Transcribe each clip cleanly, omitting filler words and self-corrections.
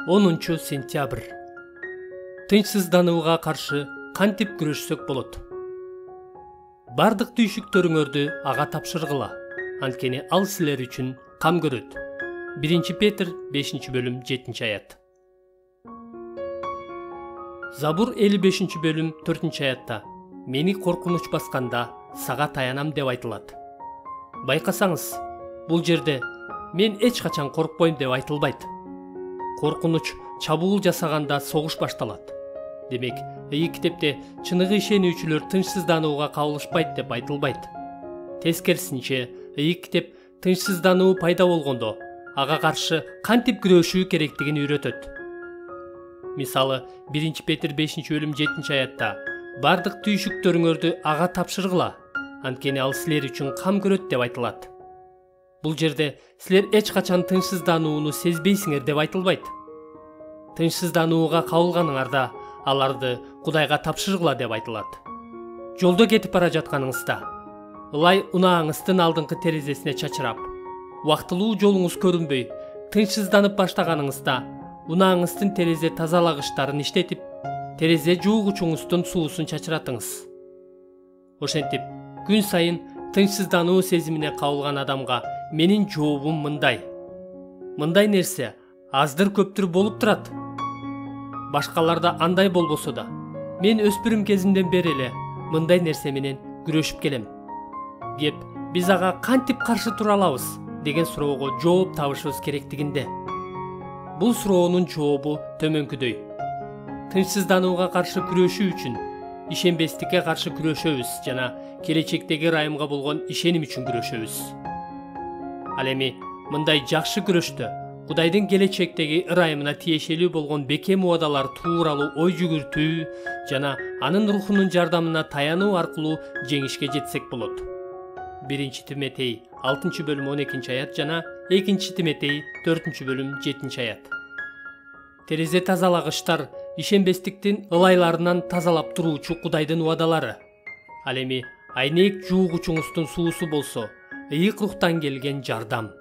10 сентябрь. Тынчсызданууга каршы кантип күрөшсөк болот? Бардык түйшүктөрүңөрдү ага тапшыргыла, анткени ал силер үчүн кам көрөт. 1 Петр 5-бөлүм 7-аят. Забур 55-бөлүм 4-аятта мени коркунуч басканда сага таянам деп айтылат. Байкасаңыз, бул жерде мен эч качан коркпойм деп айтылбайт. Коркунуч чабуул жасаганда согуш башталат. Демек, китепте чыныгы ишенүүчүлөр тынчсызданууга кабылышпайт деп айтылбайт. Тескерисинче, китеп тынчсыздануу пайда болгондо ага каршы кантип күрөшүү керектигин үйрөтөт. Мисалы, 1 Петр 5-бөлүм 7-аятта бардык түйшүктөрүңөрдү ага тапшыргыла, анткени ал силер үчүн кам көрөт деп айтылат. Бул жерде силер эч качан тынчсызданууну сезбейсиңер деп айтылбайт. Тынчсызданууга кабылганыңарда аларды Кудайга тапшыргыла деп айтылат. Жолдо кетип бара жатканыңызда, ылай унааңыздын алдыңкы терезесине чачырап, убактылуу жолуңуз көрүнбөй, тынчсызданып баштаганыңызда, унааңыздын терезе тазалагычтарын иштетип, терезе жуугучуңуздун суусун чачыратыңыз. Ошентип, күн сайын тынчсыздануу сезимине кабылган адамга менин жообум мындай. Мындай нерсе аздыр көптүр болуп турат. Башкаларда андай болбосо да, мен өспүрүм кезимден бери эле мындай нерсе менен күрөшүп келем. Кеп, биз ага кантип каршы тура алабыз деген суроого жооп табышыбыз керектигинде. Бул суроонун жообу төмөнкүдөй. Тынчсызданууга каршы күрөшүү үчүн ишенбестикке каршы күрөшөбүз жана келечектеги ырайымга болгон ишеним үчүн күрөшөбүз. Ал эми мындай жакшы күрөштө Кудайдын келечектеги ырайымына тиешелүү болгон бекем убадалар тууралуу ой жүгүртүү жана анын рухунун жардамына таянуу аркылуу жеңишке жетсек болот. 1 Тимотей 6-бөлүм 12-аят жана 2 Тимотей 4-бөлүм 7-аят. Терезе тазалагычтар ишенбестиктин ылайларынан тазалап туруучу Кудайдын убадалары. Ал эми айнек жуугучуңуздун суусу болсо, ыйык рухтан келген жардам.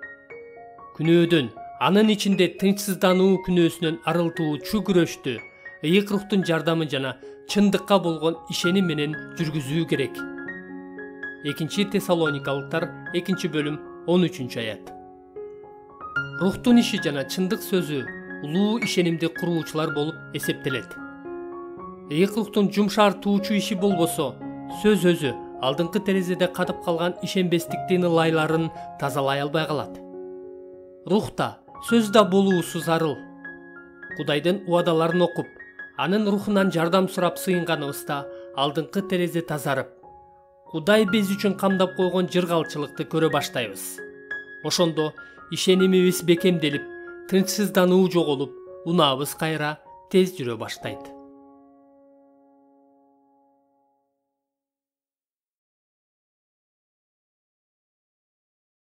Күнөөдөн, анын ичинде тынчсыздануу күнөөсүнөн арылтуучу күрөштү ыйык рухтун жардамы жана чындыкка болгон ишеним менен жүргүзүү керек. 2 Тессалоникалыктар 2-бөлүм 13-аят. Рухтун иши жана чындык сөзү улуу ишенимди куруучулар болуп эсептелет. Ыйык рухтун жумшартуучу иши болбосо, сөз өзү алдыңкы терезеде катып калган ишенбестиктин ылайларын тазалай албай калат. Рухта, сөзда болуусу зарыл. Кудайдын убадаларын окуп, анын рухунан жардам сурап сыйынганыбызда алдыңкы терезе тазарып, Кудай биз үчүн камдап койгон жыргалчылыкты көрө баштайбыз. Ошондо ишенимибиз бекемделип, тынчсыздануу жоголуп, унаабыз кайра тез жүрө баштайт.